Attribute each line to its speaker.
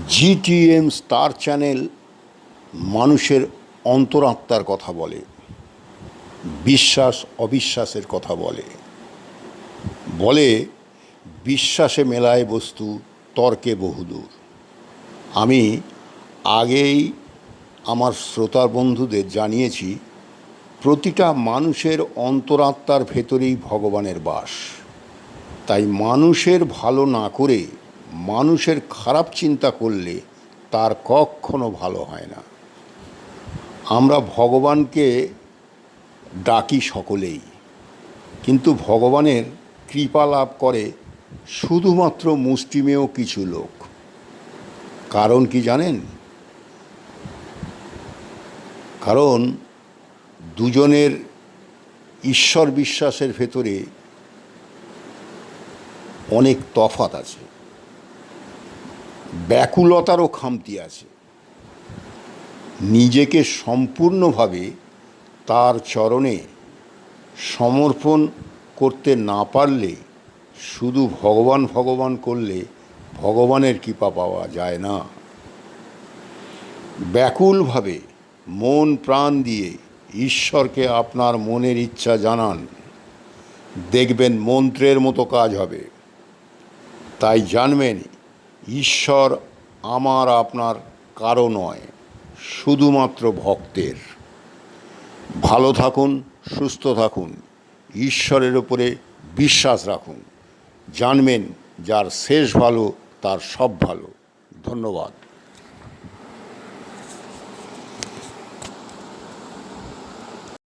Speaker 1: GTM star channel মানুষের অন্তরাত্মার কথা বলে, বিশ্বাস অবিশ্বাসের কথা বলে। বিশ্বাসে মেলায় বস্তু, তর্কে বহুদূর। আমি আগেই আমার শ্রোতা বন্ধুদের জানিয়েছি, প্রতিটা মানুষের অন্তরাত্মার ভেতরেই ভগবানের বাস। তাই মানুষের ভালো না করে মানুষের খারাপ চিন্তা করলে তার কখনো ভালো হয় না। আমরা ভগবানকে ডাকি সকলেই, কিন্তু ভগবানের কৃপা লাভ করে শুধুমাত্র মুষ্টিমেয় কিছু লোক। কারণ কি জানেন? কারণ দুজনের ঈশ্বর বিশ্বাসের ভেতরে অনেক তফাৎ আছে, ব্যাকুলতারও খামতি আছে। নিজেকে সম্পূর্ণভাবে তার চরণে সমর্পণ করতে না পারলে, শুধু ভগবান ভগবান করলে ভগবানের কৃপা পাওয়া যায় না। ব্যাকুলভাবে মন প্রাণ দিয়ে ঈশ্বরকে আপনার মনের ইচ্ছা জানান, দেখবেন মন্ত্রের মতো কাজ হবে। তাই জানবেন, ঈশ্বর আমার আপনার কারো নয়, শুধুমাত্র ভক্তের। ভালো থাকুন, সুস্থ থাকুন, ঈশ্বরের উপরে বিশ্বাস রাখুন। জানবেন, যার শেষ ভালো তার সব ভালো। ধন্যবাদ।